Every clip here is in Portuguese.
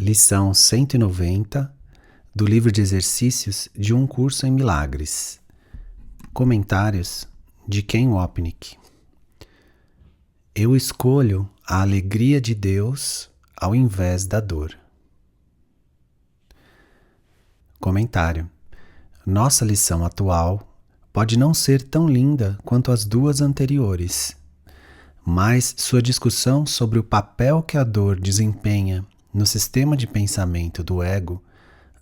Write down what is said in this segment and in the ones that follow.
Lição 190 do livro de exercícios de um curso em milagres. Comentários de Ken Wapnick. Eu escolho a alegria de Deus ao invés da dor. Comentário. Nossa lição atual pode não ser tão linda quanto as duas anteriores, mas sua discussão sobre o papel que a dor desempenha no sistema de pensamento do ego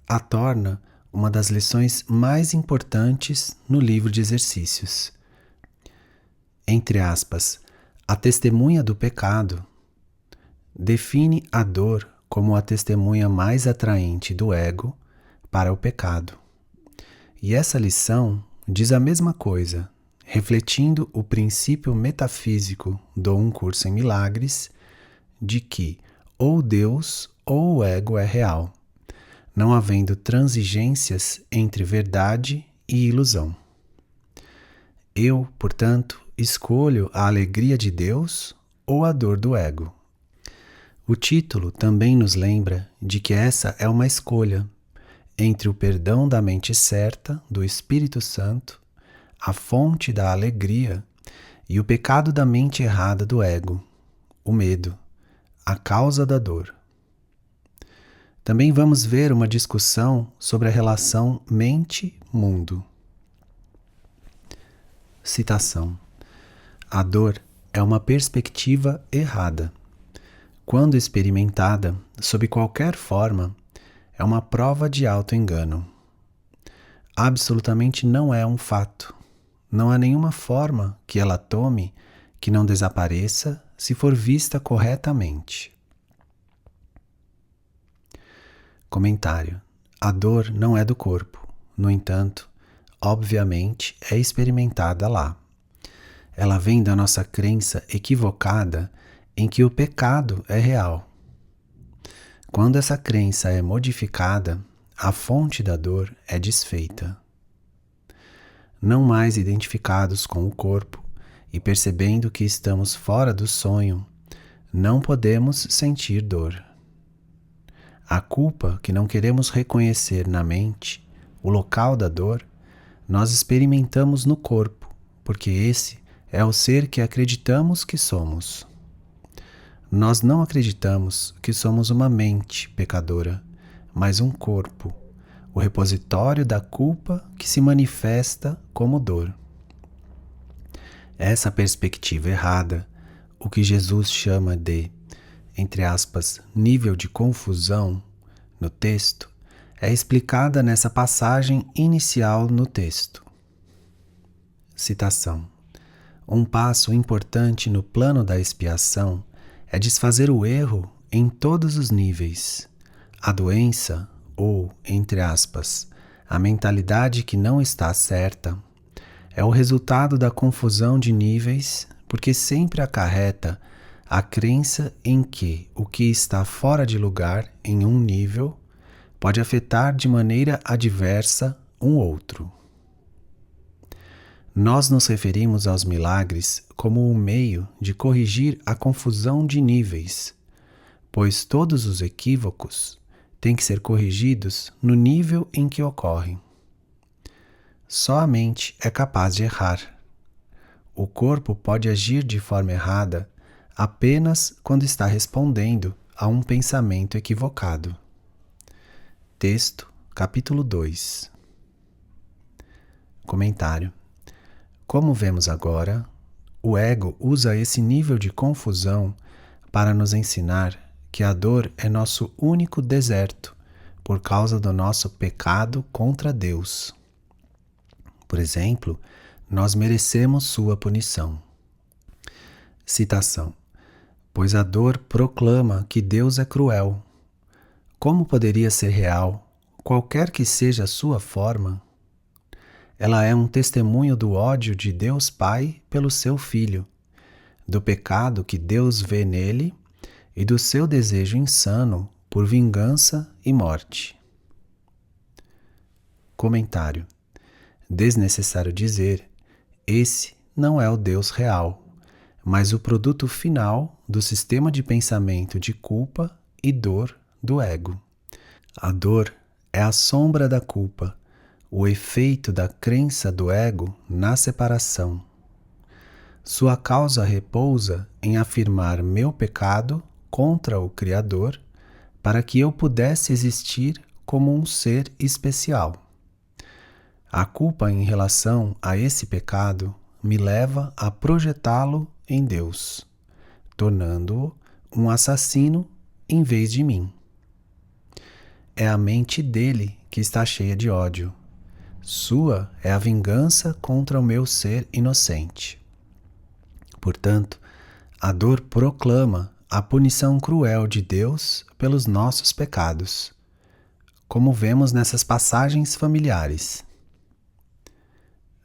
a torna uma das lições mais importantes no livro de exercícios. Entre aspas, a testemunha do pecado define a dor como a testemunha mais atraente do ego para o pecado. E essa lição diz a mesma coisa, refletindo o princípio metafísico do Um Curso em Milagres de que ou Deus ou o ego é real, não havendo transigências entre verdade e ilusão. Eu, portanto, escolho a alegria de Deus ou a dor do ego. O título também nos lembra de que essa é uma escolha entre o perdão da mente certa, do Espírito Santo, a fonte da alegria, e o pecado da mente errada do ego, o medo, a causa da dor. Também vamos ver uma discussão sobre a relação mente-mundo. Citação. A dor é uma perspectiva errada. Quando experimentada, sob qualquer forma, é uma prova de auto-engano. Absolutamente não é um fato. Não há nenhuma forma que ela tome que não desapareça se for vista corretamente. Comentário. A dor não é do corpo. No entanto, obviamente é experimentada lá. Ela vem da nossa crença equivocada em que o pecado é real. Quando essa crença é modificada, a fonte da dor é desfeita. Não mais identificados com o corpo e percebendo que estamos fora do sonho, não podemos sentir dor. A culpa que não queremos reconhecer na mente, o local da dor, nós experimentamos no corpo, porque esse é o ser que acreditamos que somos. Nós não acreditamos que somos uma mente pecadora, mas um corpo, o repositório da culpa que se manifesta como dor. Essa perspectiva errada, o que Jesus chama de, entre aspas, nível de confusão no texto, é explicada nessa passagem inicial no texto. Citação. Um passo importante no plano da expiação é desfazer o erro em todos os níveis. A doença, ou, entre aspas, a mentalidade que não está certa, é o resultado da confusão de níveis, porque sempre acarreta a crença em que o que está fora de lugar em um nível pode afetar de maneira adversa um outro. Nós nos referimos aos milagres como um meio de corrigir a confusão de níveis, pois todos os equívocos têm que ser corrigidos no nível em que ocorrem. Só a mente é capaz de errar. O corpo pode agir de forma errada apenas quando está respondendo a um pensamento equivocado. Texto, capítulo 2. Comentário. Como vemos agora, o ego usa esse nível de confusão para nos ensinar que a dor é nosso único deserto por causa do nosso pecado contra Deus. Por exemplo, nós merecemos sua punição. Citação. Pois a dor proclama que Deus é cruel. Como poderia ser real, qualquer que seja a sua forma? Ela é um testemunho do ódio de Deus Pai pelo seu Filho, do pecado que Deus vê nele e do seu desejo insano por vingança e morte. Comentário. Desnecessário dizer, esse não é o Deus real, mas o produto final do sistema de pensamento de culpa e dor do ego. A dor é a sombra da culpa, o efeito da crença do ego na separação. Sua causa repousa em afirmar meu pecado contra o Criador para que eu pudesse existir como um ser especial. A culpa em relação a esse pecado me leva a projetá-lo em Deus, tornando-o um assassino em vez de mim. É a mente dele que está cheia de ódio. Sua é a vingança contra o meu ser inocente. Portanto, a dor proclama a punição cruel de Deus pelos nossos pecados, como vemos nessas passagens familiares.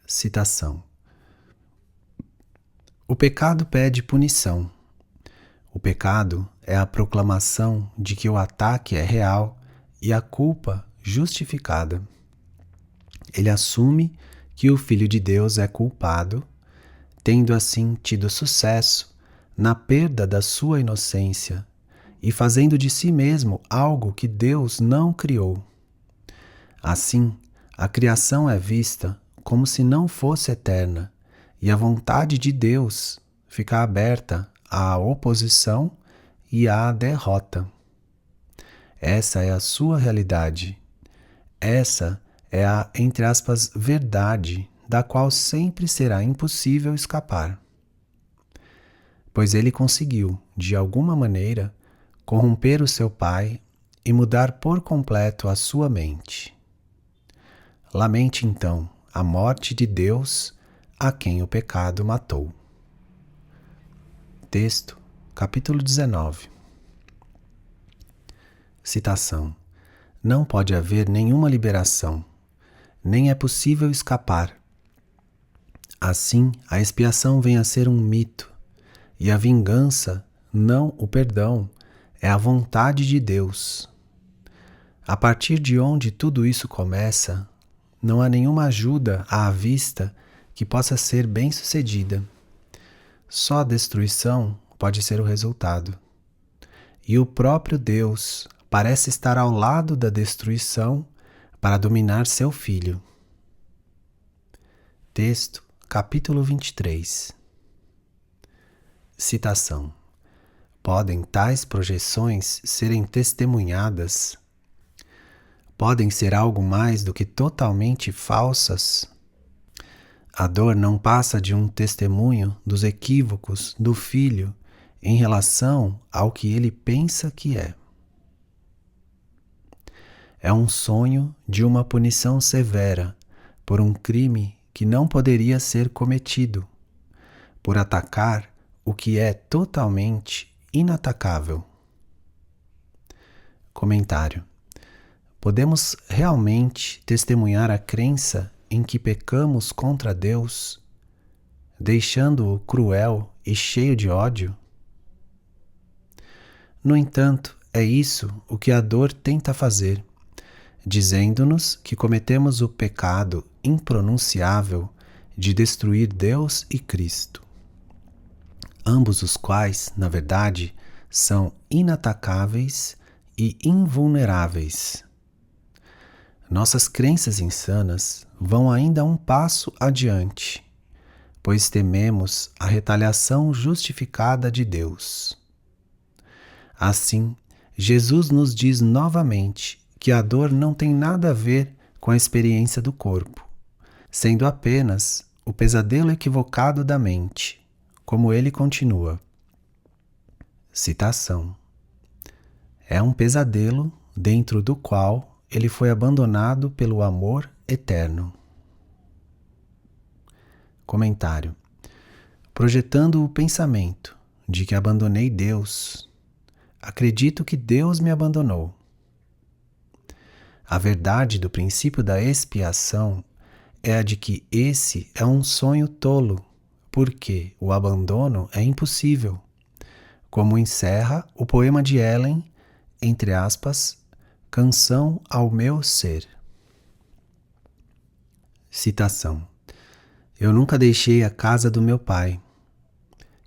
Citação: o pecado pede punição. O pecado é a proclamação de que o ataque é real e a culpa justificada. Ele assume que o Filho de Deus é culpado, tendo assim tido sucesso na perda da sua inocência e fazendo de si mesmo algo que Deus não criou. Assim, a criação é vista como se não fosse eterna e a vontade de Deus fica aberta à oposição e à derrota. Essa é a sua realidade. Essa é a, entre aspas, verdade da qual sempre será impossível escapar. Pois ele conseguiu, de alguma maneira, corromper o seu pai e mudar por completo a sua mente. Lamente então a morte de Deus a quem o pecado matou. Texto, capítulo 19. Citação: não pode haver nenhuma liberação, nem é possível escapar. Assim, a expiação vem a ser um mito, e a vingança, não o perdão, é a vontade de Deus. A partir de onde tudo isso começa, não há nenhuma ajuda à vista que possa ser bem-sucedida. Só a destruição pode ser o resultado. E o próprio Deus parece estar ao lado da destruição para dominar seu filho. Texto, capítulo 23. Citação: podem tais projeções serem testemunhadas? Podem ser algo mais do que totalmente falsas? A dor não passa de um testemunho dos equívocos do filho em relação ao que ele pensa que é. É um sonho de uma punição severa por um crime que não poderia ser cometido, por atacar o que é totalmente inatacável. Comentário: podemos realmente testemunhar a crença em que pecamos contra Deus, deixando-o cruel e cheio de ódio? No entanto, é isso o que a dor tenta fazer, dizendo-nos que cometemos o pecado impronunciável de destruir Deus e Cristo, ambos os quais, na verdade, são inatacáveis e invulneráveis. Nossas crenças insanas vão ainda um passo adiante, pois tememos a retaliação justificada de Deus. Assim, Jesus nos diz novamente que a dor não tem nada a ver com a experiência do corpo, sendo apenas o pesadelo equivocado da mente, como ele continua. Citação: é um pesadelo dentro do qual ele foi abandonado pelo amor eterno. Comentário: projetando o pensamento de que abandonei Deus, acredito que Deus me abandonou. A verdade do princípio da expiação é a de que esse é um sonho tolo, porque o abandono é impossível, como encerra o poema de Ellen, entre aspas, Canção ao Meu Ser. Citação: eu nunca deixei a casa do meu pai.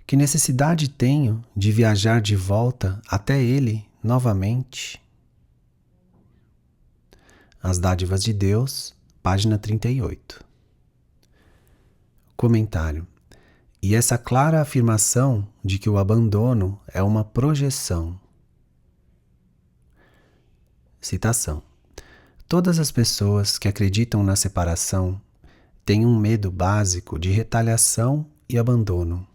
Que necessidade tenho de viajar de volta até ele novamente? As Dádivas de Deus, página 38. Comentário. E essa clara afirmação de que o abandono é uma projeção. Citação. Todas as pessoas que acreditam na separação têm um medo básico de retaliação e abandono.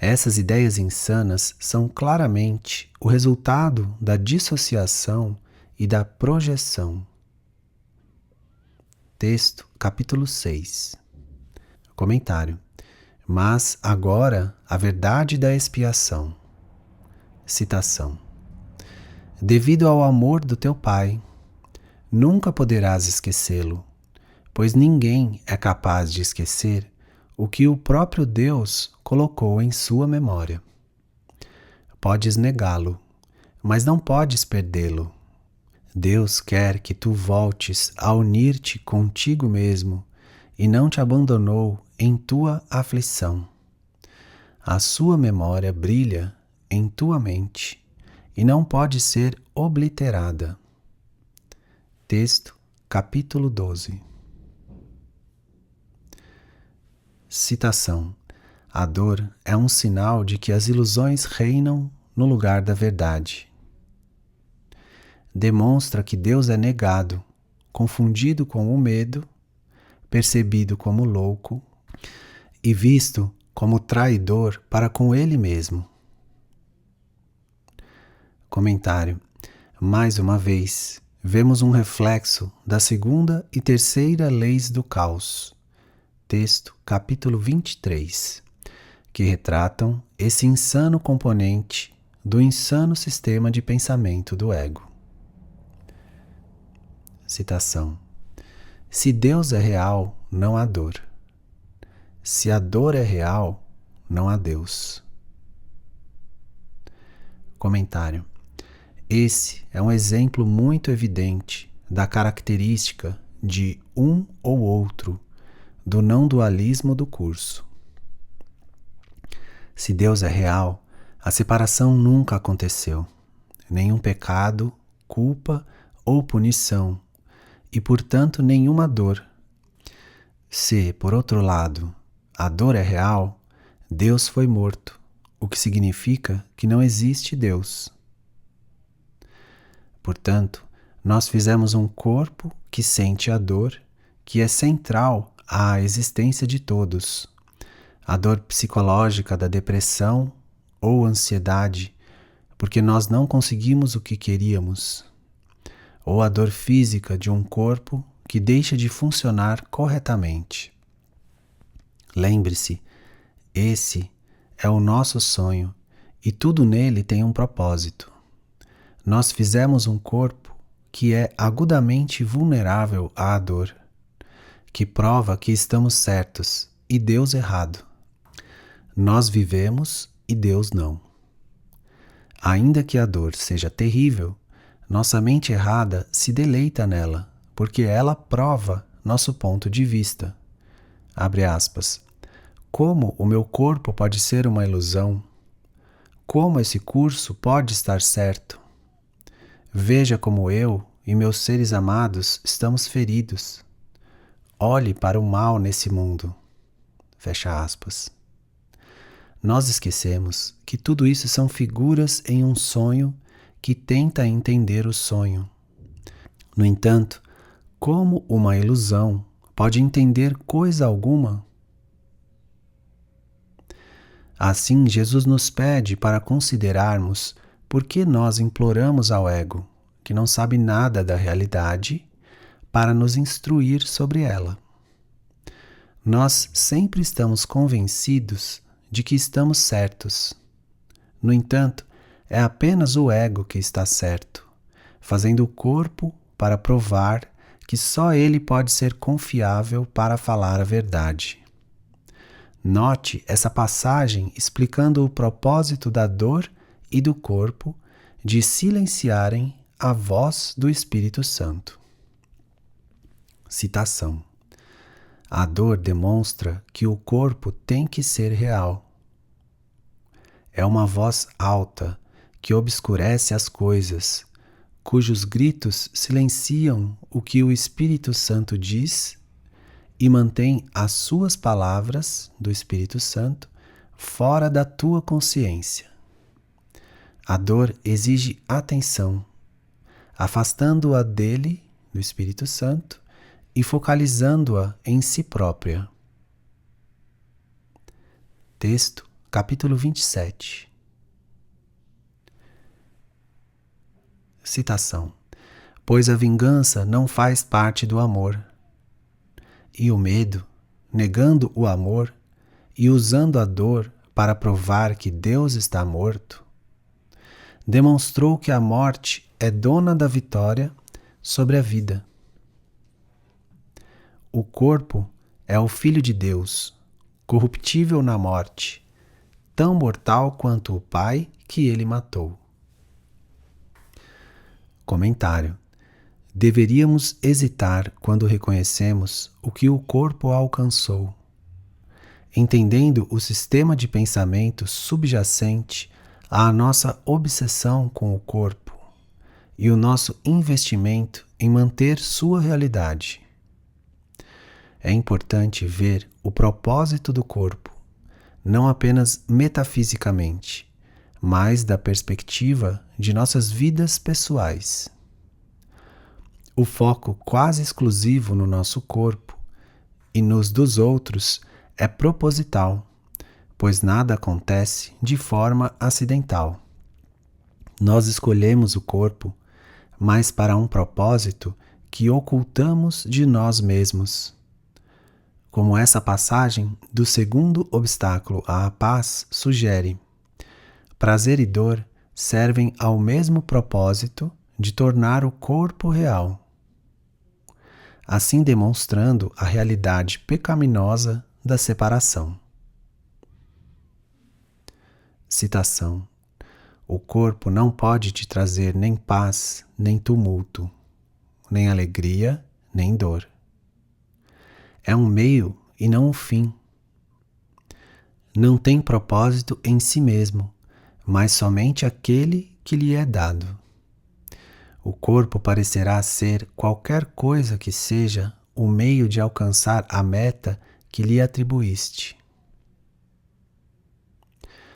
Essas ideias insanas são claramente o resultado da dissociação e da projeção. Texto, capítulo 6. Comentário. Mas agora a verdade da expiação. Citação. Devido ao amor do teu Pai, nunca poderás esquecê-lo, pois ninguém é capaz de esquecer o que o próprio Deus colocou em sua memória. Podes negá-lo, mas não podes perdê-lo. Deus quer que tu voltes a unir-te contigo mesmo e não te abandonou em tua aflição. A sua memória brilha em tua mente e não pode ser obliterada. Texto, capítulo 12. Citação. A dor é um sinal de que as ilusões reinam no lugar da verdade. Demonstra que Deus é negado, confundido com o medo, percebido como louco e visto como traidor para com ele mesmo. Comentário. Mais uma vez, vemos um reflexo da segunda e terceira leis do caos. Texto, capítulo 23, que retratam esse insano componente do insano sistema de pensamento do ego. Citação. Se Deus é real, não há dor. Se a dor é real, não há Deus. Comentário. Esse é um exemplo muito evidente da característica de um ou outro do não-dualismo do curso. Se Deus é real, a separação nunca aconteceu. Nenhum pecado, culpa ou punição, e portanto nenhuma dor. Se, por outro lado, a dor é real, Deus foi morto, o que significa que não existe Deus. Portanto, nós fizemos um corpo que sente a dor, que é central à existência de todos. A dor psicológica da depressão ou ansiedade, porque nós não conseguimos o que queríamos. Ou a dor física de um corpo que deixa de funcionar corretamente. Lembre-se, esse é o nosso sonho e tudo nele tem um propósito. Nós fizemos um corpo que é agudamente vulnerável à dor, que prova que estamos certos e Deus errado. Nós vivemos e Deus não. Ainda que a dor seja terrível, nossa mente errada se deleita nela, porque ela prova nosso ponto de vista. Abre aspas. Como o meu corpo pode ser uma ilusão? Como esse curso pode estar certo? Veja como eu e meus seres amados estamos feridos. Olhe para o mal nesse mundo. Fecha aspas. Nós esquecemos que tudo isso são figuras em um sonho que tenta entender o sonho. No entanto, como uma ilusão pode entender coisa alguma? Assim, Jesus nos pede para considerarmos por que nós imploramos ao ego, que não sabe nada da realidade, para nos instruir sobre ela. Nós sempre estamos convencidos de que estamos certos. No entanto, é apenas o ego que está certo, fazendo o corpo para provar que só ele pode ser confiável para falar a verdade. Note essa passagem explicando o propósito da dor e do corpo de silenciarem a voz do Espírito Santo. Citação. A dor demonstra que o corpo tem que ser real. É uma voz alta que obscurece as coisas, cujos gritos silenciam o que o Espírito Santo diz e mantém as suas palavras do Espírito Santo fora da tua consciência. A dor exige atenção, afastando-a dele, do Espírito Santo, e focalizando-a em si própria. Texto, capítulo 27. Citação: pois a vingança não faz parte do amor. E o medo, negando o amor e usando a dor para provar que Deus está morto, demonstrou que a morte é dona da vitória sobre a vida. O corpo é o Filho de Deus, corruptível na morte, tão mortal quanto o Pai que ele matou. Comentário: deveríamos hesitar quando reconhecemos o que o corpo alcançou. Entendendo o sistema de pensamento subjacente à nossa obsessão com o corpo e o nosso investimento em manter sua realidade. É importante ver o propósito do corpo, não apenas metafisicamente, mas da perspectiva de nossas vidas pessoais. O foco quase exclusivo no nosso corpo e nos dos outros é proposital, pois nada acontece de forma acidental. Nós escolhemos o corpo, mas para um propósito que ocultamos de nós mesmos. Como essa passagem do segundo obstáculo à paz sugere, prazer e dor servem ao mesmo propósito de tornar o corpo real, assim demonstrando a realidade pecaminosa da separação. Citação: o corpo não pode te trazer nem paz, nem tumulto, nem alegria, nem dor. É um meio e não um fim. Não tem propósito em si mesmo, mas somente aquele que lhe é dado. O corpo parecerá ser qualquer coisa que seja o meio de alcançar a meta que lhe atribuíste.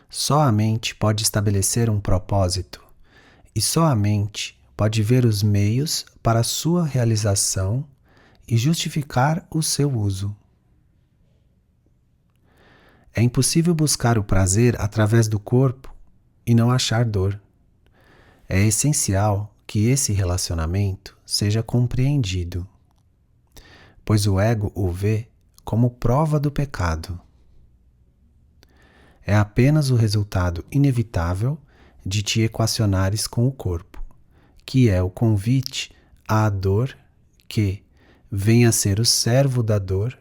Só a mente pode estabelecer um propósito, e só a mente pode ver os meios para sua realização e justificar o seu uso. É impossível buscar o prazer através do corpo e não achar dor. É essencial que esse relacionamento seja compreendido, pois o ego o vê como prova do pecado. É apenas o resultado inevitável de te equacionares com o corpo, que é o convite à dor que venha a ser o servo da dor,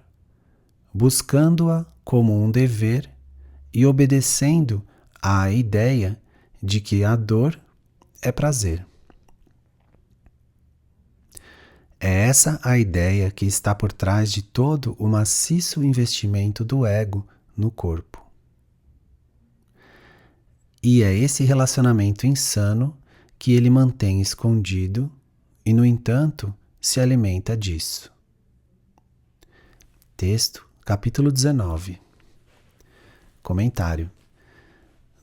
buscando-a como um dever e obedecendo à ideia de que a dor é prazer. É essa a ideia que está por trás de todo o maciço investimento do ego no corpo. E é esse relacionamento insano que ele mantém escondido e, no entanto, se alimenta disso. Texto, capítulo 19. Comentário: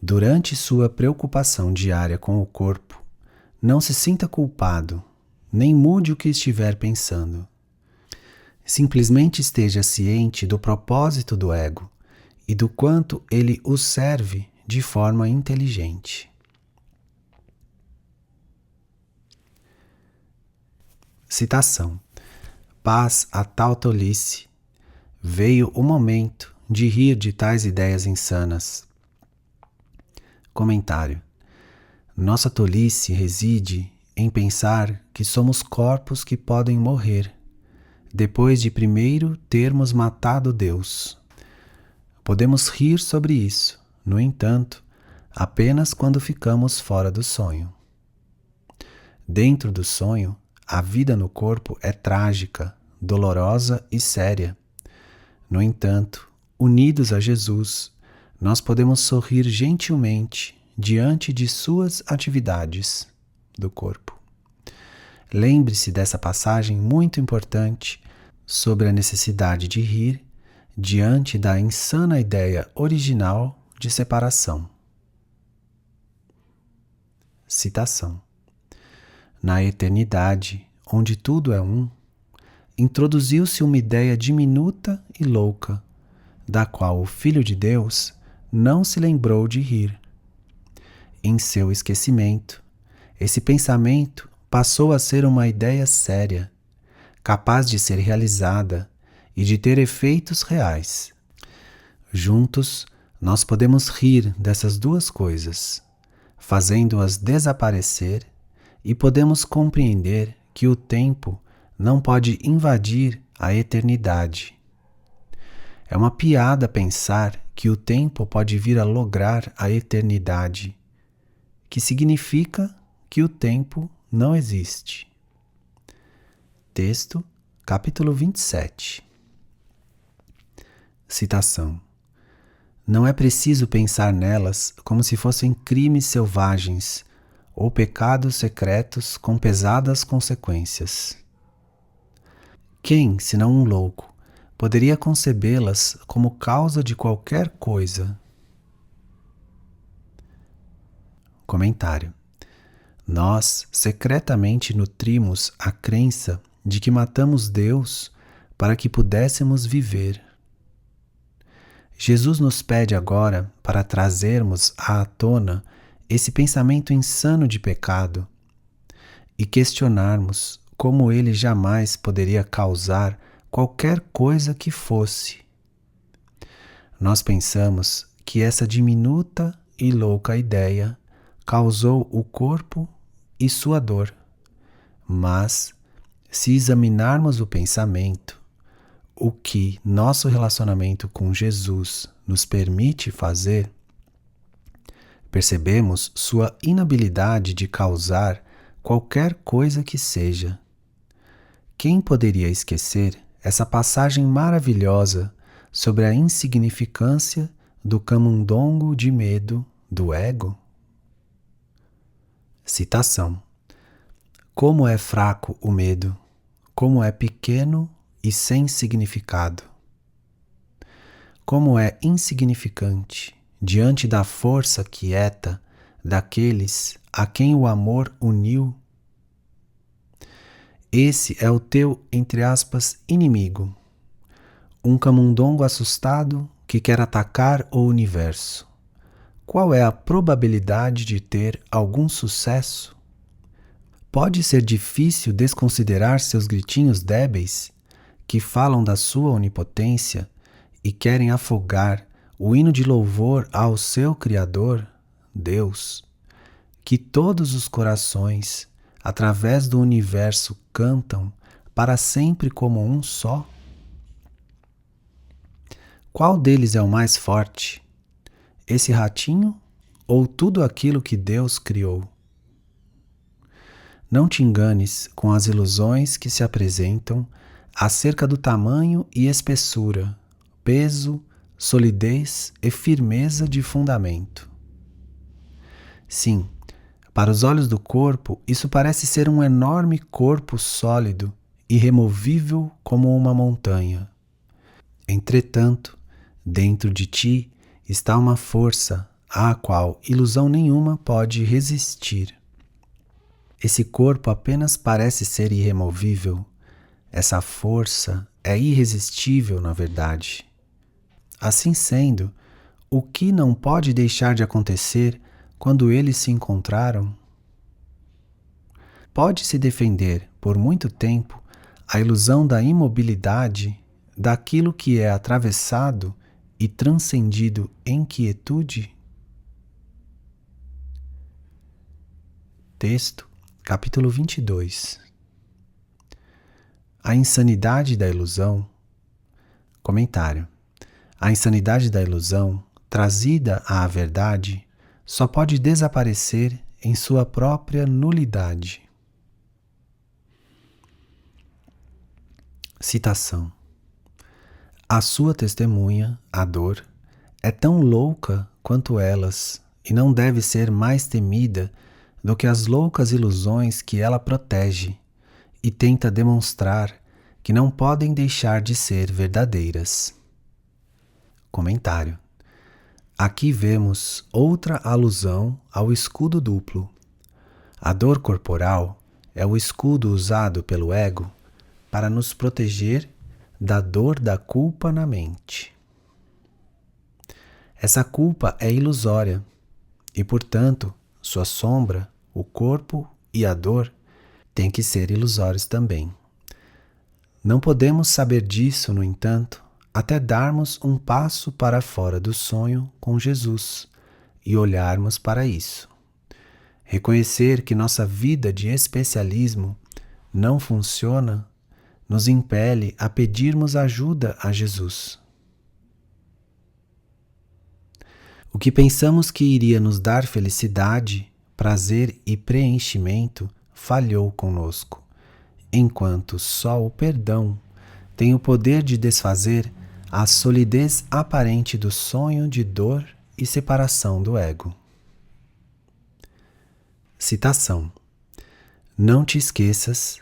durante sua preocupação diária com o corpo, não se sinta culpado, nem mude o que estiver pensando. Simplesmente esteja ciente do propósito do ego e do quanto ele o serve de forma inteligente. Citação: paz a tal tolice. Veio o momento de rir de tais ideias insanas. Comentário: nossa tolice reside em pensar que somos corpos que podem morrer, depois de primeiro termos matado Deus. Podemos rir sobre isso, no entanto, apenas quando ficamos fora do sonho. Dentro do sonho, a vida no corpo é trágica, dolorosa e séria. No entanto, unidos a Jesus, nós podemos sorrir gentilmente diante de suas atividades do corpo. Lembre-se dessa passagem muito importante sobre a necessidade de rir diante da insana ideia original de separação. Citação: na eternidade, onde tudo é um, introduziu-se uma ideia diminuta e louca, da qual o Filho de Deus não se lembrou de rir. Em seu esquecimento, esse pensamento passou a ser uma ideia séria, capaz de ser realizada e de ter efeitos reais. Juntos, nós podemos rir dessas duas coisas, fazendo-as desaparecer, e podemos compreender que o tempo não pode invadir a eternidade. É uma piada pensar que o tempo pode vir a lograr a eternidade, que significa que o tempo não existe. Texto, capítulo 27. Citação: não é preciso pensar nelas como se fossem crimes selvagens ou pecados secretos com pesadas consequências. Quem, senão um louco, poderia concebê-las como causa de qualquer coisa? Comentário: nós secretamente nutrimos a crença de que matamos Deus para que pudéssemos viver. Jesus nos pede agora para trazermos à tona esse pensamento insano de pecado e questionarmos como ele jamais poderia causar qualquer coisa que fosse. Nós pensamos que essa diminuta e louca ideia causou o corpo e sua dor, mas, se examinarmos o pensamento, o que nosso relacionamento com Jesus nos permite fazer, percebemos sua inabilidade de causar qualquer coisa que seja. Quem poderia esquecer essa passagem maravilhosa sobre a insignificância do camundongo de medo do ego? Citação: como é fraco o medo, como é pequeno e sem significado. Como é insignificante diante da força quieta daqueles a quem o amor uniu. Esse é o teu, entre aspas, inimigo, um camundongo assustado que quer atacar o universo. Qual é a probabilidade de ter algum sucesso? Pode ser difícil desconsiderar seus gritinhos débeis, que falam da sua onipotência e querem afogar o hino de louvor ao seu Criador, Deus, que todos os corações, através do universo, cantam para sempre como um só? Qual deles é o mais forte? Esse ratinho ou tudo aquilo que Deus criou? Não te enganes com as ilusões que se apresentam acerca do tamanho e espessura, peso, solidez e firmeza de fundamento. Sim, para os olhos do corpo, isso parece ser um enorme corpo sólido, irremovível como uma montanha. Entretanto, dentro de ti está uma força à qual ilusão nenhuma pode resistir. Esse corpo apenas parece ser irremovível. Essa força é irresistível, na verdade. Assim sendo, o que não pode deixar de acontecer quando eles se encontraram? Pode-se defender por muito tempo a ilusão da imobilidade daquilo que é atravessado e transcendido em quietude? Texto, capítulo 22. A insanidade da ilusão. Comentário: a insanidade da ilusão, trazida à verdade, só pode desaparecer em sua própria nulidade. Citação: a sua testemunha, a dor, é tão louca quanto elas e não deve ser mais temida do que as loucas ilusões que ela protege, e tenta demonstrar que não podem deixar de ser verdadeiras. Comentário. Aqui vemos outra alusão ao escudo duplo. A dor corporal é o escudo usado pelo ego para nos proteger da dor da culpa na mente. Essa culpa é ilusória e, portanto, sua sombra, o corpo e a dor têm que ser ilusórios também. Não podemos saber disso, no entanto, até darmos um passo para fora do sonho com Jesus e olharmos para isso. Reconhecer que nossa vida de especialismo não funciona nos impele a pedirmos ajuda a Jesus. O que pensamos que iria nos dar felicidade, prazer e preenchimento falhou conosco, enquanto só o perdão tem o poder de desfazer a solidez aparente do sonho de dor e separação do ego. Citação. Não te esqueças,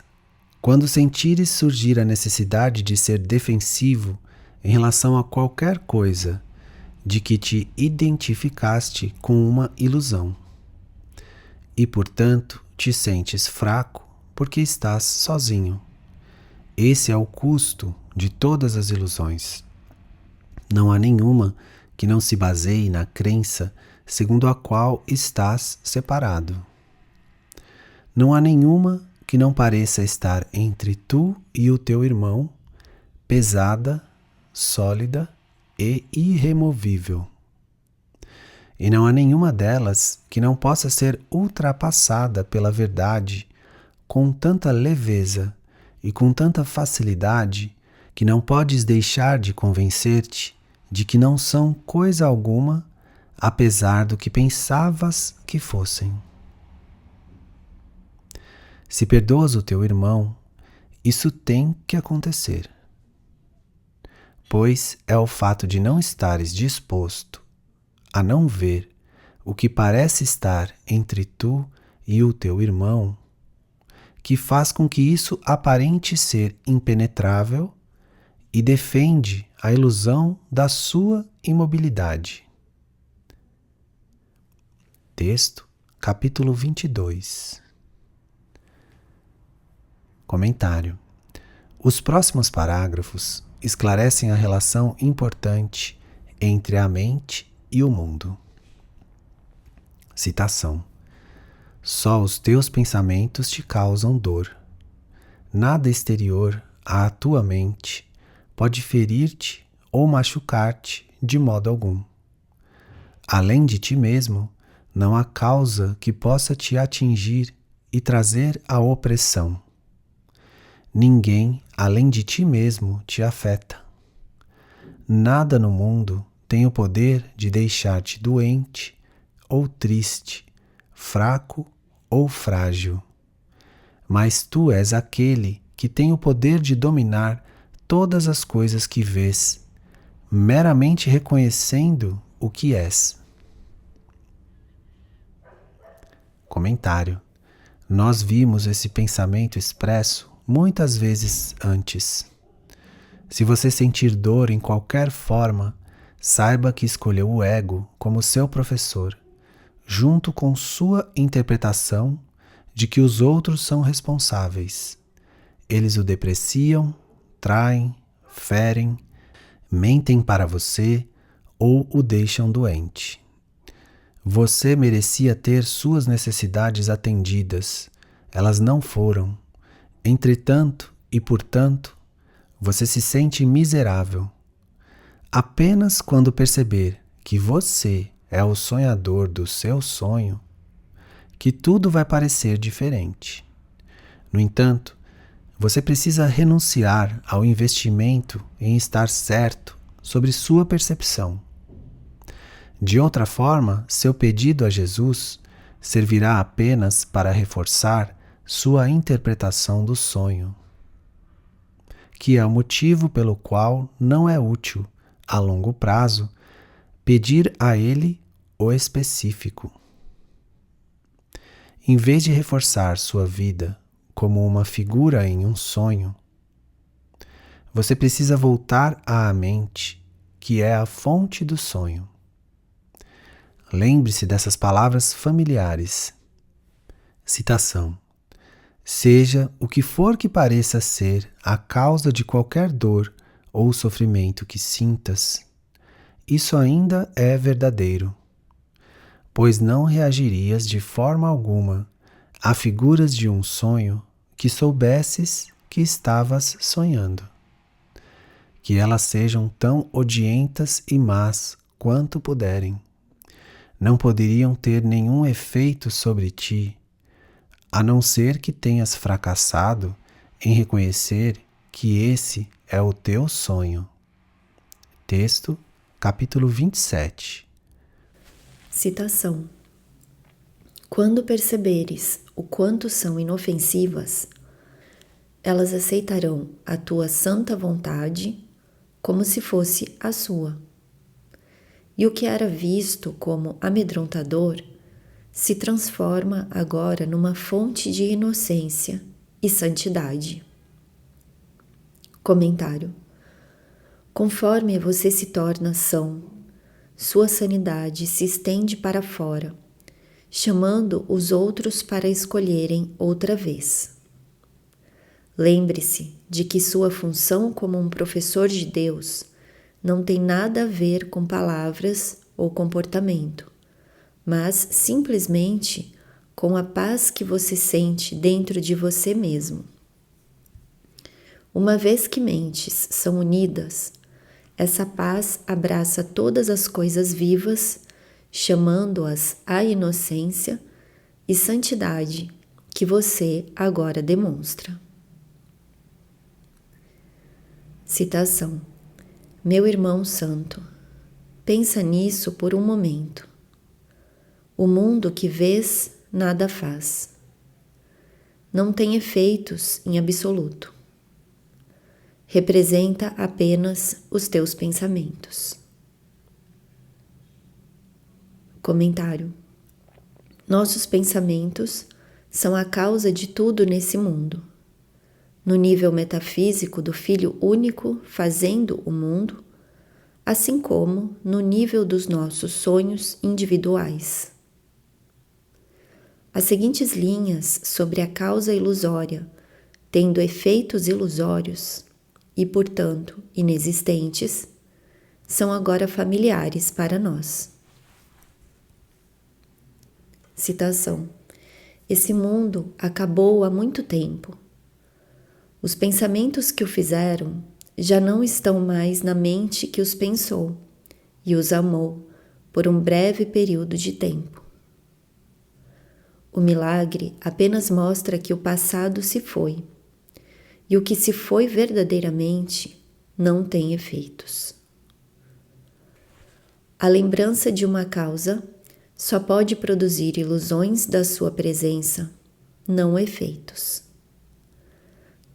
quando sentires surgir a necessidade de ser defensivo em relação a qualquer coisa, de que te identificaste com uma ilusão. E, portanto, te sentes fraco porque estás sozinho. Esse é o custo de todas as ilusões. Não há nenhuma que não se baseie na crença segundo a qual estás separado. Não há nenhuma que não pareça estar entre tu e o teu irmão, pesada, sólida e irremovível. E não há nenhuma delas que não possa ser ultrapassada pela verdade com tanta leveza e com tanta facilidade que não podes deixar de convencer-te de que não são coisa alguma, apesar do que pensavas que fossem. Se perdoas o teu irmão, isso tem que acontecer. Pois é o fato de não estares disposto a não ver o que parece estar entre tu e o teu irmão que faz com que isso aparente ser impenetrável e defende a ilusão da sua imobilidade. Texto, capítulo 22. Comentário. Os próximos parágrafos esclarecem a relação importante entre a mente e o mundo. Citação. Só os teus pensamentos te causam dor. Nada exterior à tua mente pode ferir-te ou machucar-te de modo algum. Além de ti mesmo, não há causa que possa te atingir e trazer a opressão. Ninguém, além de ti mesmo, te afeta. Nada no mundo tem o poder de deixar-te doente ou triste, fraco ou frágil. Mas tu és aquele que tem o poder de dominar todas as coisas que vês, meramente reconhecendo o que és. Comentário. Nós vimos esse pensamento expresso muitas vezes antes. Se você sentir dor em qualquer forma, saiba que escolheu o ego como seu professor, junto com sua interpretação de que os outros são responsáveis. Eles o depreciam, traem, ferem, mentem para você ou o deixam doente. Você merecia ter suas necessidades atendidas. Elas não foram. Entretanto e portanto, você se sente miserável. Apenas quando perceber que você é o sonhador do seu sonho, que tudo vai parecer diferente. No entanto, você precisa renunciar ao investimento em estar certo sobre sua percepção. De outra forma, seu pedido a Jesus servirá apenas para reforçar sua interpretação do sonho, que é o motivo pelo qual não é útil, a longo prazo, pedir a Ele o específico. Em vez de reforçar sua vida como uma figura em um sonho, você precisa voltar à mente, que é a fonte do sonho. Lembre-se dessas palavras familiares. Citação: seja o que for que pareça ser a causa de qualquer dor ou sofrimento que sintas, isso ainda é verdadeiro, pois não reagirias de forma alguma a figuras de um sonho que soubesses que estavas sonhando. Que elas sejam tão odientas e más quanto puderem. Não poderiam ter nenhum efeito sobre ti, a não ser que tenhas fracassado em reconhecer que esse é o teu sonho. Texto, capítulo 27. Citação: quando perceberes o quanto são inofensivas, elas aceitarão a tua santa vontade como se fosse a sua. E o que era visto como amedrontador se transforma agora numa fonte de inocência e santidade. Comentário: conforme você se torna são, sua sanidade se estende para fora, chamando os outros para escolherem outra vez. Lembre-se de que sua função como um professor de Deus não tem nada a ver com palavras ou comportamento, mas simplesmente com a paz que você sente dentro de você mesmo. Uma vez que mentes são unidas, essa paz abraça todas as coisas vivas, chamando-as à inocência e santidade que você agora demonstra. Citação: meu irmão santo, pensa nisso por um momento. O mundo que vês nada faz. Não tem efeitos em absoluto. Representa apenas os teus pensamentos. Comentário: nossos pensamentos são a causa de tudo nesse mundo. No nível metafísico do Filho único fazendo o mundo, assim como no nível dos nossos sonhos individuais. As seguintes linhas sobre a causa ilusória, tendo efeitos ilusórios e, portanto, inexistentes, são agora familiares para nós. Citação: esse mundo acabou há muito tempo. Os pensamentos que o fizeram já não estão mais na mente que os pensou e os amou por um breve período de tempo. O milagre apenas mostra que o passado se foi, e o que se foi verdadeiramente não tem efeitos. A lembrança de uma causa só pode produzir ilusões da sua presença, não efeitos.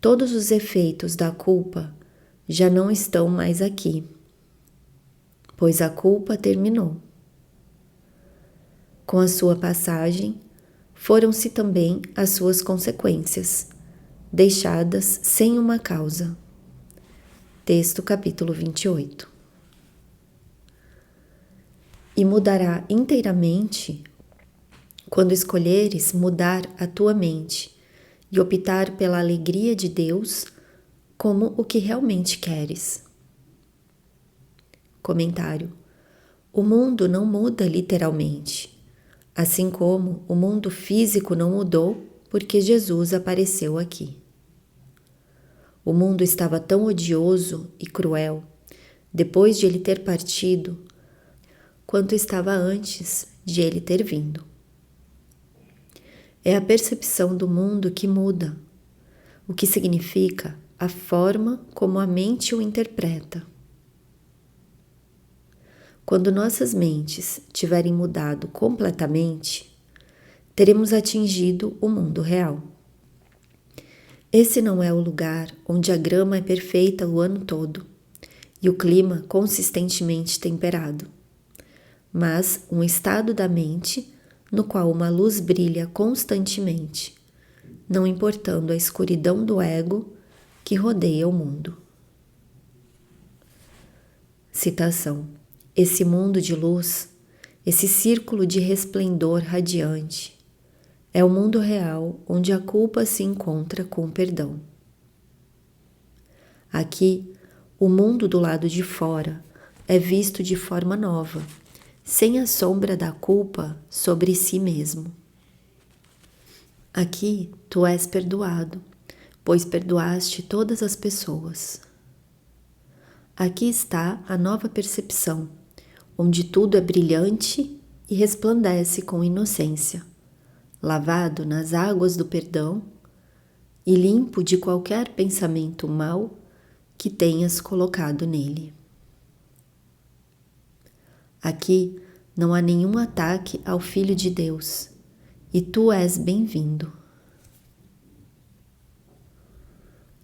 Todos os efeitos da culpa já não estão mais aqui, pois a culpa terminou. Com a sua passagem, foram-se também as suas consequências, deixadas sem uma causa. Texto capítulo 28. E mudará inteiramente quando escolheres mudar a tua mente e optar pela alegria de Deus como o que realmente queres. Comentário: o mundo não muda literalmente, assim como o mundo físico não mudou porque Jesus apareceu aqui. O mundo estava tão odioso e cruel depois de ele ter partido quanto estava antes de ele ter vindo. É a percepção do mundo que muda, o que significa a forma como a mente o interpreta. Quando nossas mentes tiverem mudado completamente, teremos atingido o mundo real. Esse não é o lugar onde a grama é perfeita o ano todo e o clima consistentemente temperado, mas um estado da mente no qual uma luz brilha constantemente, não importando a escuridão do ego que rodeia o mundo. Citação: esse mundo de luz, esse círculo de resplendor radiante, é o mundo real onde a culpa se encontra com o perdão. Aqui, o mundo do lado de fora é visto de forma nova, sem a sombra da culpa sobre si mesmo. Aqui tu és perdoado, pois perdoaste todas as pessoas. Aqui está a nova percepção, onde tudo é brilhante e resplandece com inocência, lavado nas águas do perdão e limpo de qualquer pensamento mau que tenhas colocado nele. Aqui não há nenhum ataque ao Filho de Deus, e tu és bem-vindo.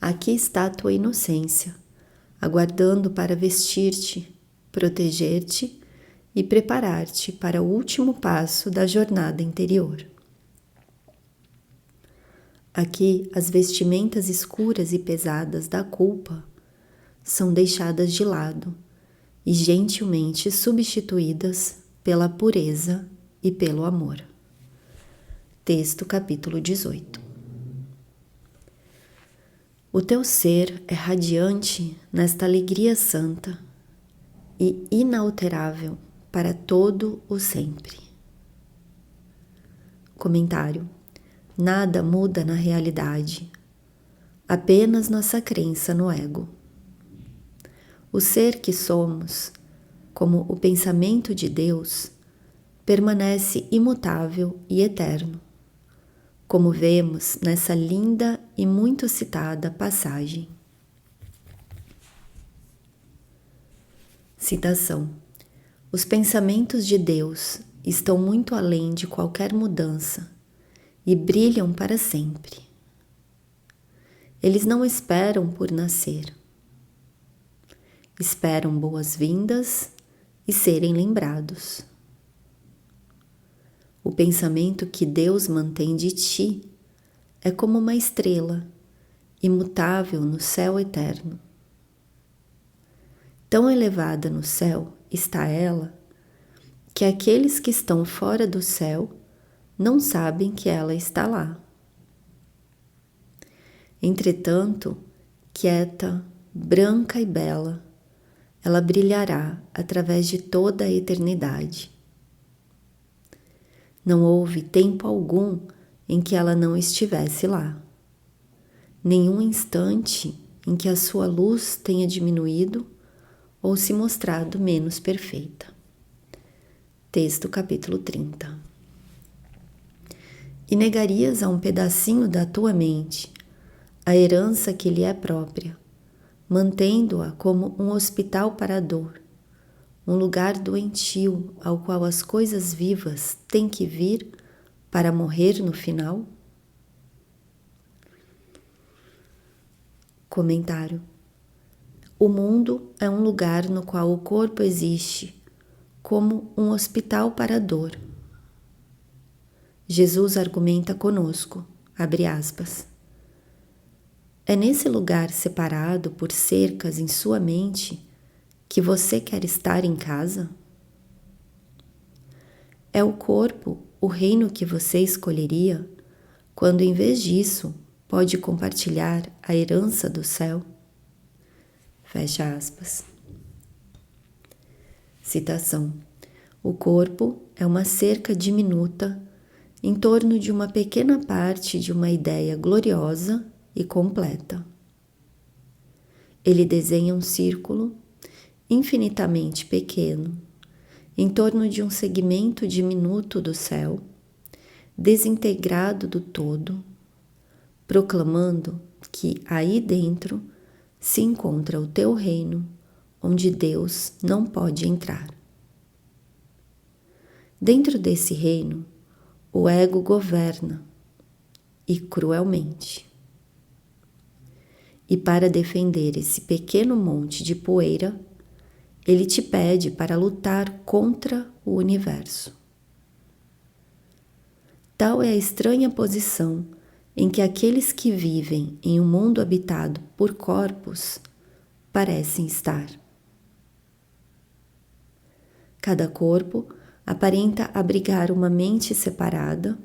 Aqui está a tua inocência, aguardando para vestir-te, proteger-te e preparar-te para o último passo da jornada interior. Aqui as vestimentas escuras e pesadas da culpa são deixadas de lado e gentilmente substituídas pela pureza e pelo amor. Texto capítulo 18. O teu ser é radiante nesta alegria santa e inalterável para todo o sempre. Comentário: nada muda na realidade, apenas nossa crença no ego. O ser que somos, como o pensamento de Deus, permanece imutável e eterno, como vemos nessa linda e muito citada passagem. Citação: os pensamentos de Deus estão muito além de qualquer mudança e brilham para sempre. Eles não esperam por nascer. Esperam boas-vindas e serem lembrados. O pensamento que Deus mantém de ti é como uma estrela, imutável no céu eterno. Tão elevada no céu está ela, que aqueles que estão fora do céu não sabem que ela está lá. Entretanto, quieta, branca e bela, ela brilhará através de toda a eternidade. Não houve tempo algum em que ela não estivesse lá, nenhum instante em que a sua luz tenha diminuído ou se mostrado menos perfeita. Texto capítulo 30. E negarias a um pedacinho da tua mente a herança que lhe é própria, mantendo-a como um hospital para a dor, um lugar doentio ao qual as coisas vivas têm que vir para morrer no final? Comentário: o mundo é um lugar no qual o corpo existe como um hospital para a dor. Jesus argumenta conosco, abre aspas, é nesse lugar separado por cercas em sua mente que você quer estar em casa? É o corpo o reino que você escolheria quando, em vez disso, pode compartilhar a herança do céu? Fecha aspas. Citação: o corpo é uma cerca diminuta em torno de uma pequena parte de uma ideia gloriosa e completa. Ele desenha um círculo infinitamente pequeno em torno de um segmento diminuto do céu, desintegrado do todo, proclamando que aí dentro se encontra o teu reino, onde Deus não pode entrar. Dentro desse reino, o ego governa, e cruelmente. E para defender esse pequeno monte de poeira, ele te pede para lutar contra o universo. Tal é a estranha posição em que aqueles que vivem em um mundo habitado por corpos parecem estar. Cada corpo aparenta abrigar uma mente separada,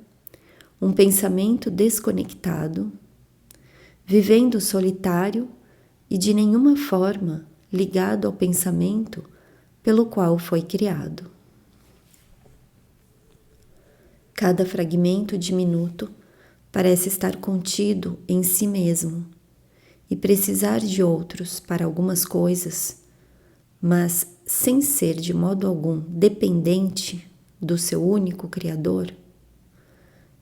um pensamento desconectado, vivendo solitário e de nenhuma forma ligado ao pensamento pelo qual foi criado. Cada fragmento diminuto parece estar contido em si mesmo e precisar de outros para algumas coisas, mas sem ser de modo algum dependente do seu único Criador,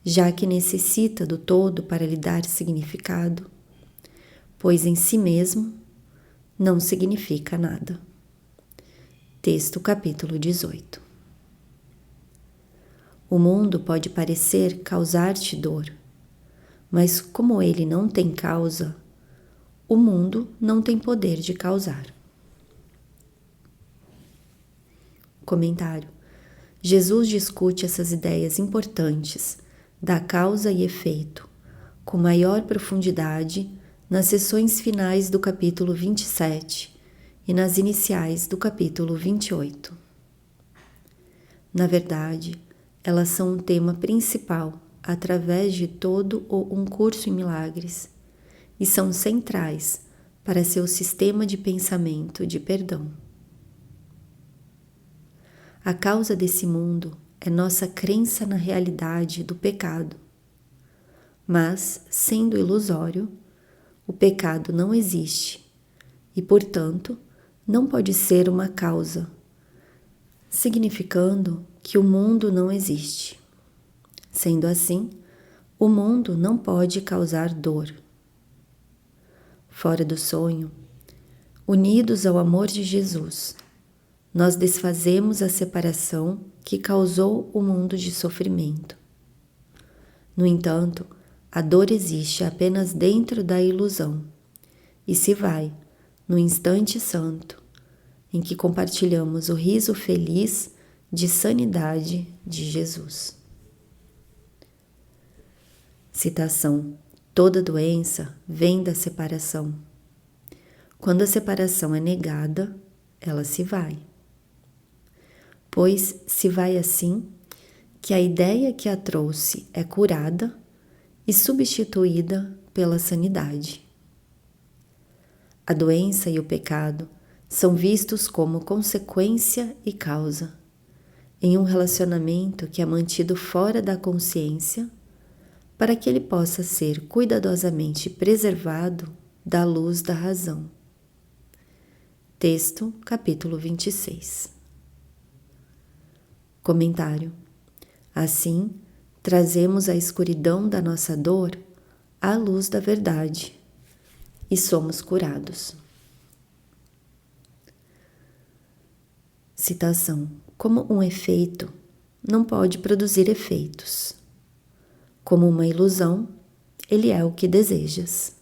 já que necessita do todo para lhe dar significado, pois em si mesmo não significa nada. Texto capítulo 18. O mundo pode parecer causar-te dor, mas como ele não tem causa, o mundo não tem poder de causar. Comentário. Jesus discute essas ideias importantes da causa e efeito com maior profundidade nas sessões finais do capítulo 27 e nas iniciais do capítulo 28. Na verdade, elas são um tema principal através de todo Um Curso em Milagres e são centrais para seu sistema de pensamento de perdão. A causa desse mundo é nossa crença na realidade do pecado. Mas, sendo ilusório, o pecado não existe e, portanto, não pode ser uma causa, significando que o mundo não existe. Sendo assim, o mundo não pode causar dor. Fora do sonho, unidos ao amor de Jesus, nós desfazemos a separação que causou o mundo de sofrimento. No entanto, a dor existe apenas dentro da ilusão e se vai no instante santo em que compartilhamos o riso feliz de sanidade de Jesus. Citação: toda doença vem da separação. Quando a separação é negada, ela se vai. Pois se vai assim que a ideia que a trouxe é curada e substituída pela sanidade. A doença e o pecado são vistos como consequência e causa, em um relacionamento que é mantido fora da consciência, para que ele possa ser cuidadosamente preservado da luz da razão. Texto, capítulo 26. Comentário. Assim, trazemos a escuridão da nossa dor à luz da verdade e somos curados. Citação: como um efeito não pode produzir efeitos. Como uma ilusão, ele é o que desejas.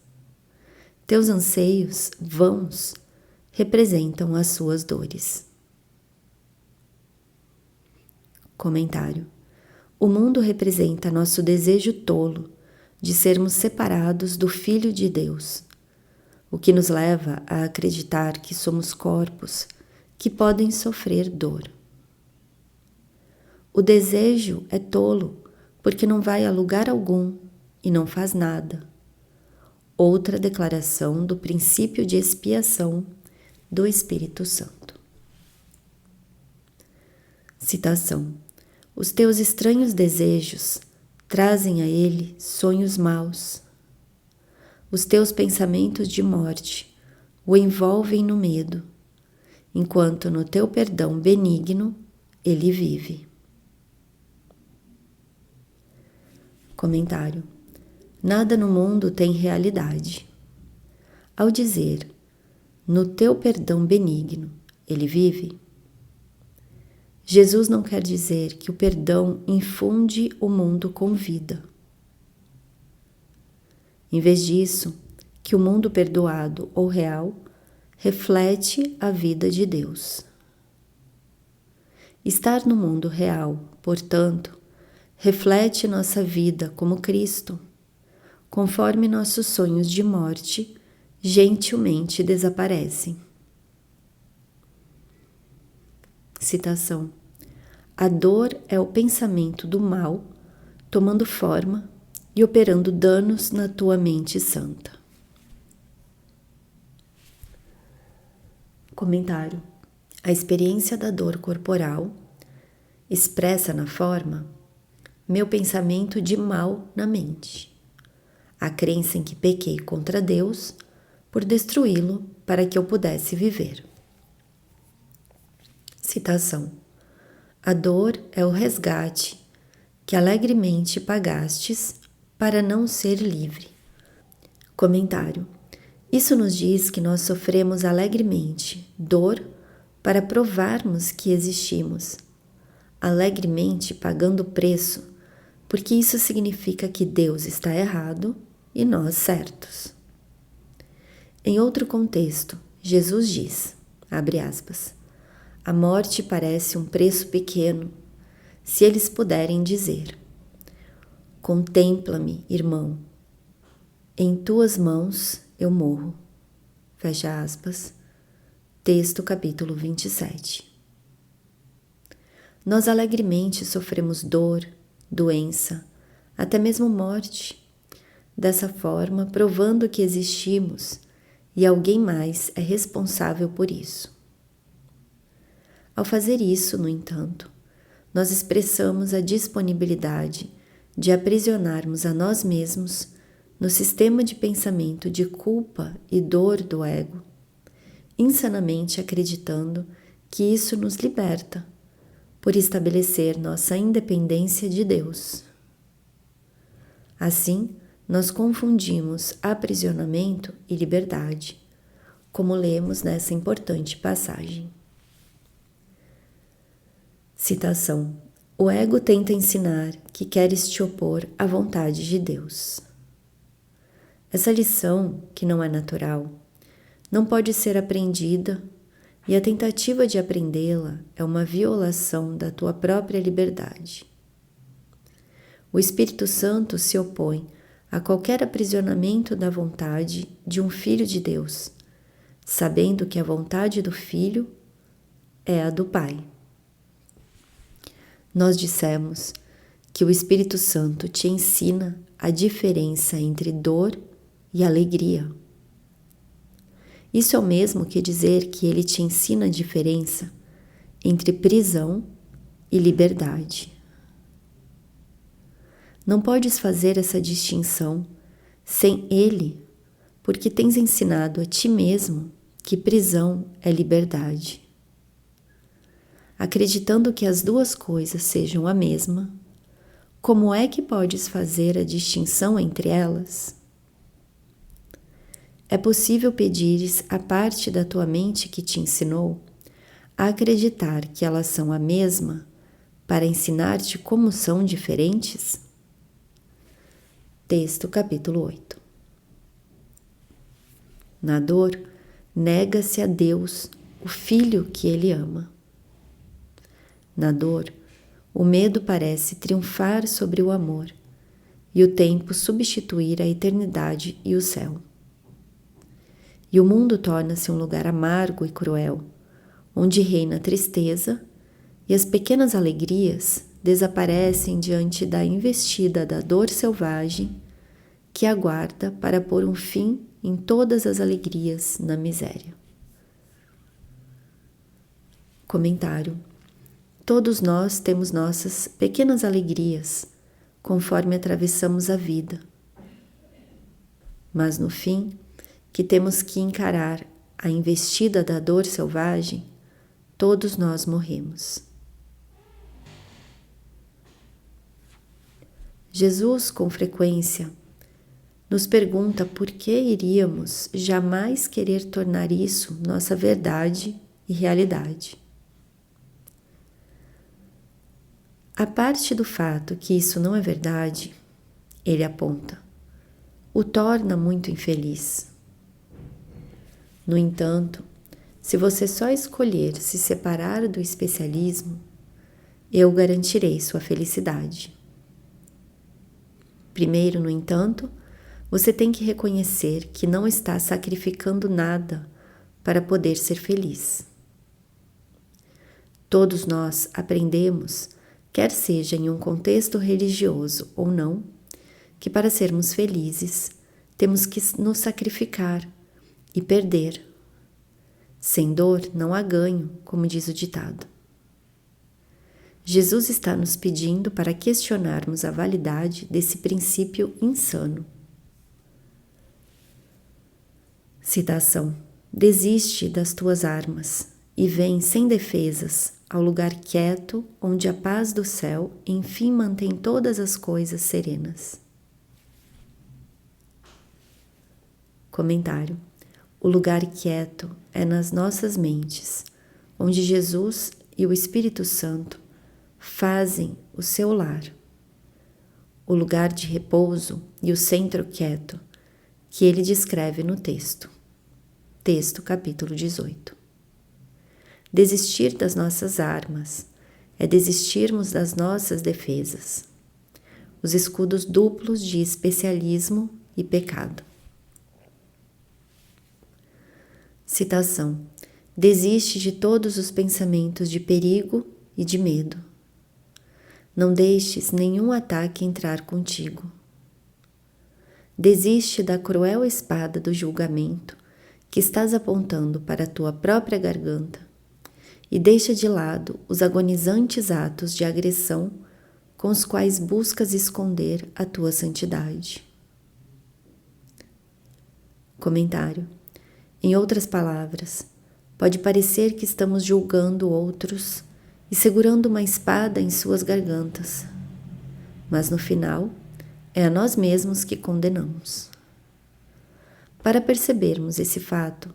Teus anseios vãos representam as suas dores. Comentário. O mundo representa nosso desejo tolo de sermos separados do Filho de Deus, o que nos leva a acreditar que somos corpos que podem sofrer dor. O desejo é tolo porque não vai a lugar algum e não faz nada. Outra declaração do princípio de expiação do Espírito Santo. Citação: os teus estranhos desejos trazem a ele sonhos maus. Os teus pensamentos de morte o envolvem no medo, enquanto no teu perdão benigno ele vive. Comentário. Nada no mundo tem realidade. Ao dizer, no teu perdão benigno ele vive, Jesus não quer dizer que o perdão infunde o mundo com vida. Em vez disso, que o mundo perdoado ou real reflete a vida de Deus. Estar no mundo real, portanto, reflete nossa vida como Cristo, conforme nossos sonhos de morte gentilmente desaparecem. Citação: a dor é o pensamento do mal tomando forma e operando danos na tua mente santa. Comentário: a experiência da dor corporal expressa na forma meu pensamento de mal na mente, a crença em que pequei contra Deus por destruí-lo para que eu pudesse viver. Citação: a dor é o resgate que alegremente pagastes para não ser livre. Comentário: isso nos diz que nós sofremos alegremente dor para provarmos que existimos, alegremente pagando o preço, porque isso significa que Deus está errado e nós certos. Em outro contexto, Jesus diz, abre aspas, a morte parece um preço pequeno, se eles puderem dizer, contempla-me, irmão, em tuas mãos eu morro. Fecha aspas. Texto capítulo 27. Nós alegremente sofremos dor, doença, até mesmo morte, dessa forma provando que existimos e alguém mais é responsável por isso. Ao fazer isso, no entanto, nós expressamos a disponibilidade de aprisionarmos a nós mesmos no sistema de pensamento de culpa e dor do ego, insanamente acreditando que isso nos liberta, por estabelecer nossa independência de Deus. Assim, nós confundimos aprisionamento e liberdade, como lemos nessa importante passagem. Citação: o ego tenta ensinar que queres te opor à vontade de Deus. Essa lição, que não é natural, não pode ser aprendida e a tentativa de aprendê-la é uma violação da tua própria liberdade. O Espírito Santo se opõe a qualquer aprisionamento da vontade de um filho de Deus, sabendo que a vontade do filho é a do Pai. Nós dissemos que o Espírito Santo te ensina a diferença entre dor e alegria. Isso é o mesmo que dizer que ele te ensina a diferença entre prisão e liberdade. Não podes fazer essa distinção sem ele, porque tens ensinado a ti mesmo que prisão é liberdade. Acreditando que as duas coisas sejam a mesma, como é que podes fazer a distinção entre elas? É possível pedires a parte da tua mente que te ensinou a acreditar que elas são a mesma para ensinar-te como são diferentes? Texto capítulo 8. Na dor, nega-se a Deus, o Filho que Ele ama. Na dor, o medo parece triunfar sobre o amor e o tempo substituir a eternidade e o céu. E o mundo torna-se um lugar amargo e cruel, onde reina a tristeza e as pequenas alegrias desaparecem diante da investida da dor selvagem que aguarda para pôr um fim em todas as alegrias na miséria. Comentário: todos nós temos nossas pequenas alegrias conforme atravessamos a vida, mas no fim, que temos que encarar a investida da dor selvagem, todos nós morremos. Jesus, com frequência, nos pergunta por que iríamos jamais querer tornar isso nossa verdade e realidade. A parte do fato que isso não é verdade, ele aponta, o torna muito infeliz. No entanto, se você só escolher se separar do especialismo, eu garantirei sua felicidade. Primeiro, no entanto, Você tem que reconhecer que não está sacrificando nada para poder ser feliz. Todos nós aprendemos, quer seja em um contexto religioso ou não, que para sermos felizes temos que nos sacrificar e perder. Sem dor não há ganho, como diz o ditado. Jesus está nos pedindo para questionarmos a validade desse princípio insano. Citação: desiste das tuas armas e vem sem defesas ao lugar quieto onde a paz do céu enfim mantém todas as coisas serenas. Comentário: o lugar quieto é nas nossas mentes, onde Jesus e o Espírito Santo fazem o seu lar. O lugar de repouso e o centro quieto que ele descreve no texto. Texto, capítulo 18. Desistir das nossas armas é desistirmos das nossas defesas, os escudos duplos de especialismo e pecado. Citação: desiste de todos os pensamentos de perigo e de medo. Não deixes nenhum ataque entrar contigo. Desiste da cruel espada do julgamento que estás apontando para a tua própria garganta e deixa de lado os agonizantes atos de agressão com os quais buscas esconder a tua santidade. Comentário: em outras palavras, pode parecer que estamos julgando outros e segurando uma espada em suas gargantas, mas no final é a nós mesmos que condenamos. Para percebermos esse fato,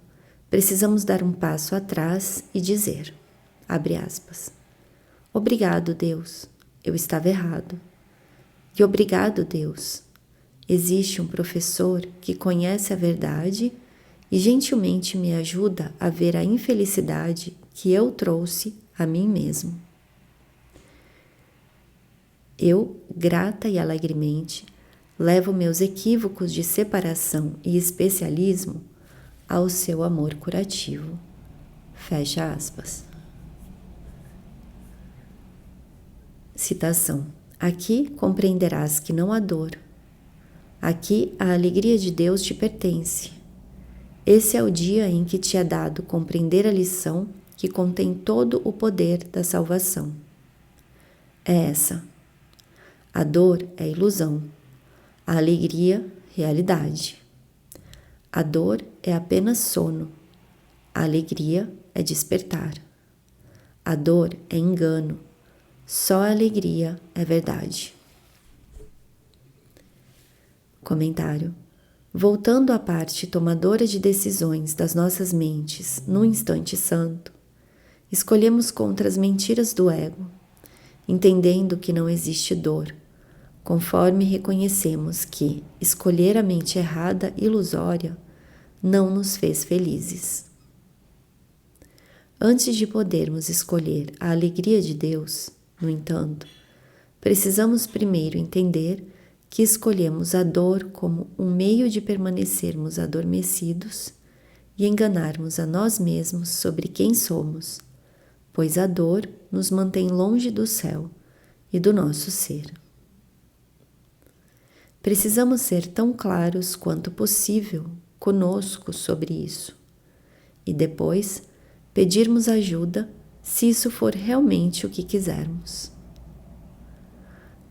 precisamos dar um passo atrás e dizer, abre aspas, obrigado, Deus, eu estava errado. E obrigado, Deus, existe um professor que conhece a verdade e gentilmente me ajuda a ver a infelicidade que eu trouxe a mim mesmo. Eu, grata e alegremente, levo meus equívocos de separação e especialismo ao seu amor curativo. Fecha aspas. Citação: aqui compreenderás que não há dor. Aqui a alegria de Deus te pertence. Esse é o dia em que te é dado compreender a lição que contém todo o poder da salvação. É essa. A dor é ilusão. A alegria, realidade. A dor é apenas sono. A alegria é despertar. A dor é engano. Só a alegria é verdade. Comentário: voltando à parte tomadora de decisões das nossas mentes no instante santo, escolhemos contra as mentiras do ego, entendendo que não existe dor, conforme reconhecemos que escolher a mente errada ilusória não nos fez felizes. Antes de podermos escolher a alegria de Deus, no entanto, precisamos primeiro entender que escolhemos a dor como um meio de permanecermos adormecidos e enganarmos a nós mesmos sobre quem somos, pois a dor nos mantém longe do céu e do nosso ser. Precisamos ser tão claros quanto possível conosco sobre isso e depois pedirmos ajuda se isso for realmente o que quisermos.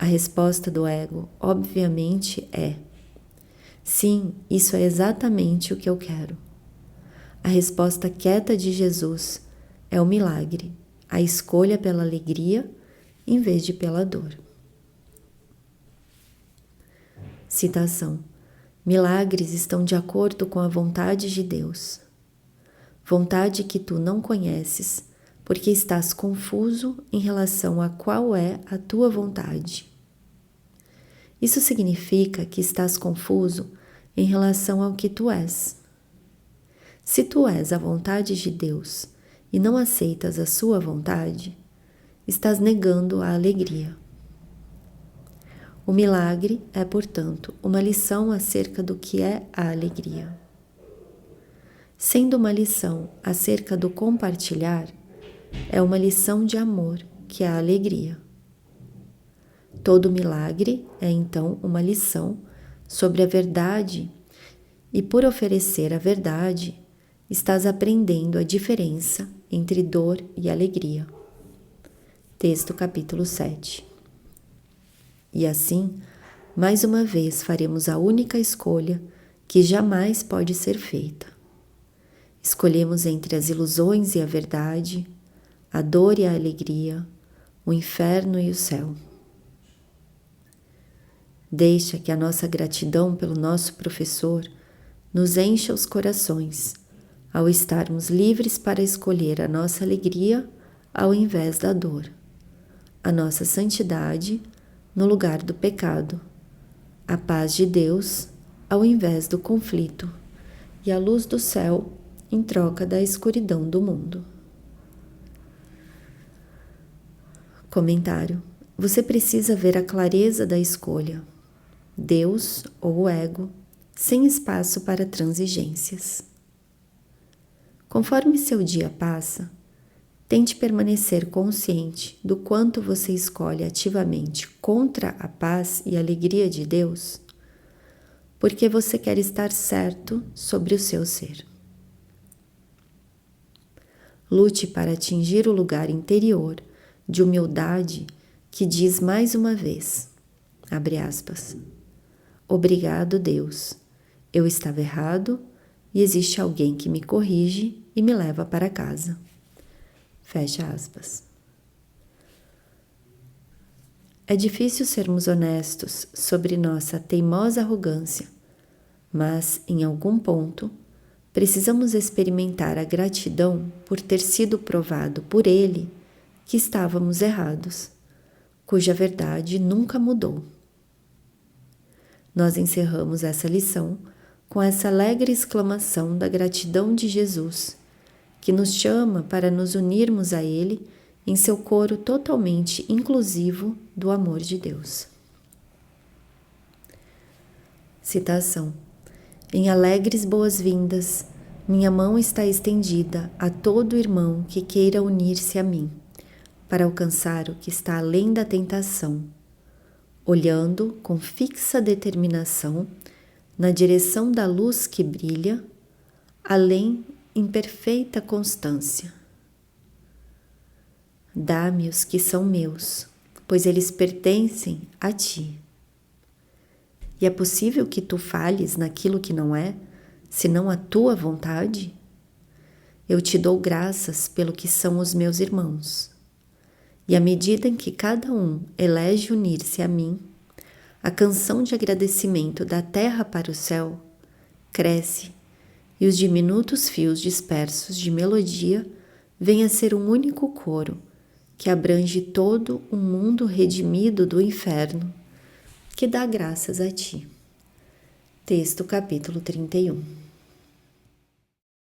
A resposta do ego, obviamente, é: sim, isso é exatamente o que eu quero. A resposta quieta de Jesus é o milagre, a escolha pela alegria em vez de pela dor. Citação: milagres estão de acordo com a vontade de Deus. Vontade que tu não conheces, porque estás confuso em relação a qual é a tua vontade. Isso significa que estás confuso em relação ao que tu és. Se tu és a vontade de Deus e não aceitas a sua vontade, estás negando a alegria. O milagre é, portanto, uma lição acerca do que é a alegria. Sendo uma lição acerca do compartilhar, é uma lição de amor, que é a alegria. Todo milagre é, então, uma lição sobre a verdade, e por oferecer a verdade, estás aprendendo a diferença entre dor e alegria. Texto capítulo 7. E assim, mais uma vez faremos a única escolha que jamais pode ser feita. Escolhemos entre as ilusões e a verdade, a dor e a alegria, o inferno e o céu. Deixa que a nossa gratidão pelo nosso professor nos encha os corações, ao estarmos livres para escolher a nossa alegria ao invés da dor, a nossa santidade no lugar do pecado, a paz de Deus ao invés do conflito e a luz do céu em troca da escuridão do mundo. Comentário: você precisa ver a clareza da escolha, Deus ou o ego, sem espaço para transigências. Conforme seu dia passa, tente permanecer consciente do quanto você escolhe ativamente contra a paz e alegria de Deus, porque você quer estar certo sobre o seu ser. Lute para atingir o lugar interior de humildade que diz mais uma vez, abre aspas, obrigado, Deus, eu estava errado e existe alguém que me corrige e me leva para casa. Fecha aspas. É difícil sermos honestos sobre nossa teimosa arrogância, mas, em algum ponto, precisamos experimentar a gratidão por ter sido provado por Ele que estávamos errados, cuja verdade nunca mudou. Nós encerramos essa lição com essa alegre exclamação da gratidão de Jesus, que nos chama para nos unirmos a Ele em seu coro totalmente inclusivo do amor de Deus. Citação: em alegres boas-vindas, minha mão está estendida a todo irmão que queira unir-se a mim, para alcançar o que está além da tentação, olhando com fixa determinação na direção da luz que brilha, além em perfeita constância. Dá-me os que são meus, pois eles pertencem a ti. E é possível que tu falhes naquilo que não é, senão a tua vontade? Eu te dou graças pelo que são os meus irmãos. E à medida em que cada um elege unir-se a mim, a canção de agradecimento da terra para o céu cresce e os diminutos fios dispersos de melodia vêm a ser um único coro que abrange todo o mundo redimido do inferno, que dá graças a ti. Texto capítulo 31.